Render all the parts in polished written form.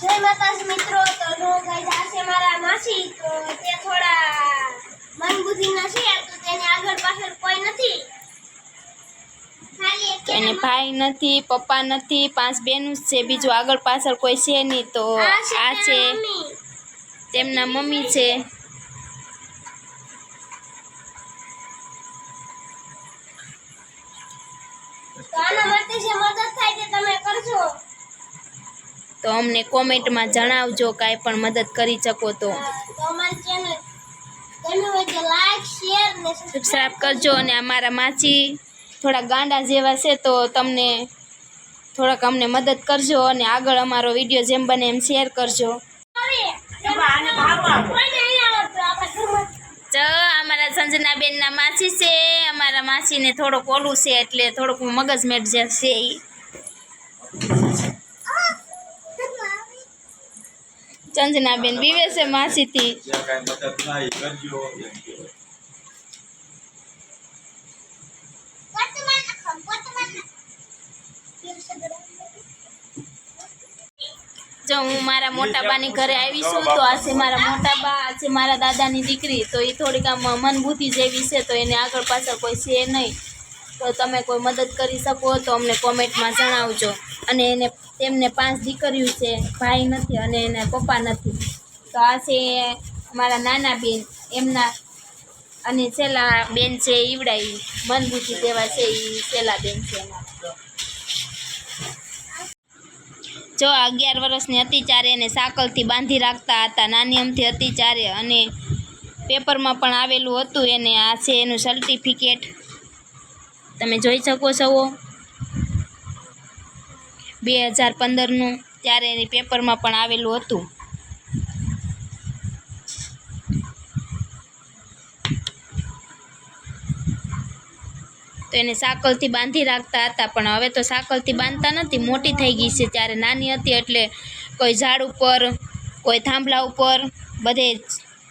જય માતાજી મિત્રો, તો જો ગાઈસ આ છે મારા માસી, તો તે થોડા મન બુદ્ધિના છે, તો તેને આગળ પાછળ કોઈ નથી, ખાલી એક એને ભાઈ નથી, પપ્પા નથી, 5 બહેનો જ છે, બીજું આગળ પાછળ કોઈ છે નહીં. તો આ છે તેમના મમ્મી છે. તો આના માટે જે મદદ થાય તે તમે કરજો. તો અમને કોમેન્ટમાં જણાવજો કાંઈ પણ મદદ કરી શકો તો. તો અમારી ચેનલ ગમ્યું હોય તો લાઈક, શેર ને સબસ્ક્રાઇબ કરજો. અને અમારા માસી થોડા ગાંડા જેવા છે, તો તમને થોડાક અમને મદદ કરજો અને આગળ અમારો વિડીયો જેમ બને એમ શેર કરજો. તો અમારા સંજનાબેનના માસી છે. અમારા માસીને થોડોક ઓલું છે, એટલે થોડુંક મગજમેટ જે છે એ. સંજનાબેન બીવે છે માસીથી. જો હું મારા મોટા બાની ઘરે આવી છું, તો આ છે મારા મોટા બા, આ છે મારા દાદાની દીકરી. તો એ થોડીક આમ મન બુદ્ધિ જેવી છે, તો એને આગળ પાછળ કોઈ છે નહીં. તો તમે કોઈ મદદ કરી શકો તો અમને કોમેન્ટમાં જણાવજો. અને તેમને 5 દીકરીઓ છે, ભાઈ નથી અને એને પપ્પા નથી. તો આ છે મારા નાના બેન એમના, અને છેલ્લા બેન છે ઈવડા, ઈ મન બુદ્ધિ જેવા છે, એ છેલ્લા બેન છે એના. જો 11 વર્ષની હતી ત્યારે એને સાકલથી બાંધી રાખતા હતા, નાની અમથી હતી ત્યારે. અને પેપરમાં પણ આવેલું હતું એને. આ છે એનું સર્ટિફિકેટ, તમે જોઈ શકો છો. 2015નું ત્યારે એની પેપરમાં પણ આવેલું હતું. તો એને સાકલથી બાંધી રાખતા હતા, પણ હવે તો સાકલથી બાંધતા નથી, મોટી થઈ ગઈ છે. ત્યારે નાની હતી એટલે કોઈ ઝાડ ઉપર, કોઈ થાંભલા ઉપર બધે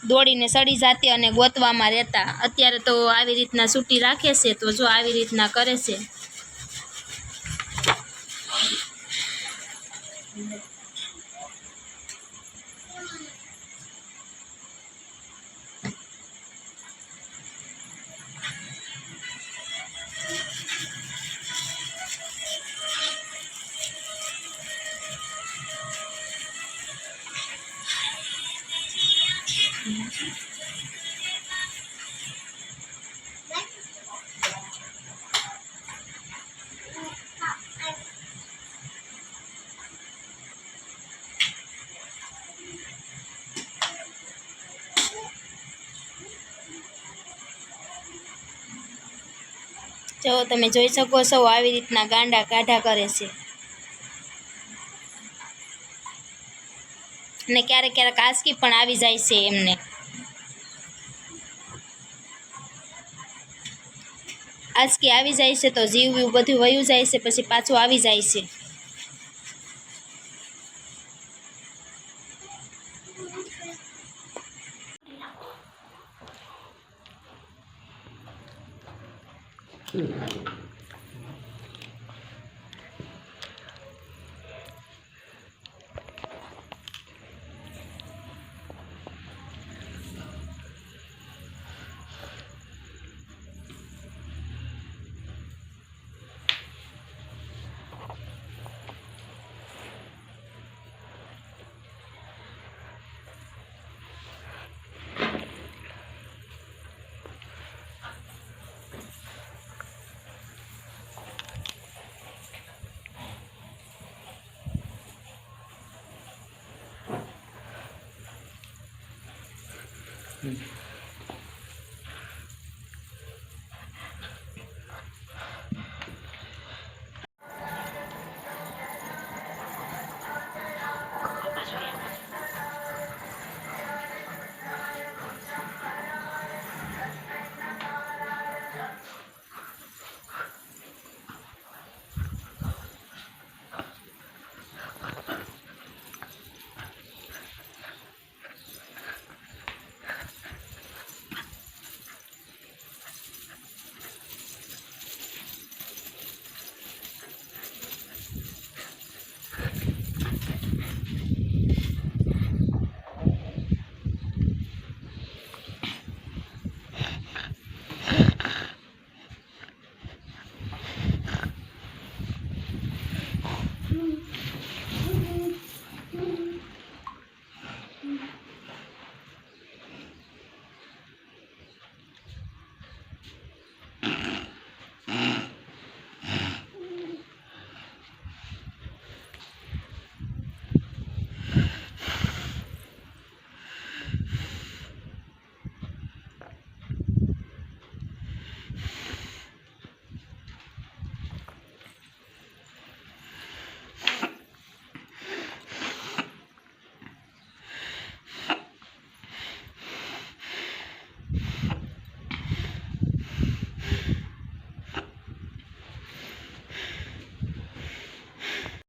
દોડીને સડી જતી અને ગોતવામાં રહેતા. અત્યારે તો આવી રીતના છૂટી રાખે છે, તો જો આવી રીતના કરે છે. જો તમે જોઈ શકો છો આવી રીતના ગાંડા કાઢા કરે છે. અને ક્યારેક ક્યારેક આંચકી પણ આવી જાય છે એમને. આંચકી આવી જાય છે તો જીવ બધું વયું જાય છે, પછી પાછું આવી જાય છે.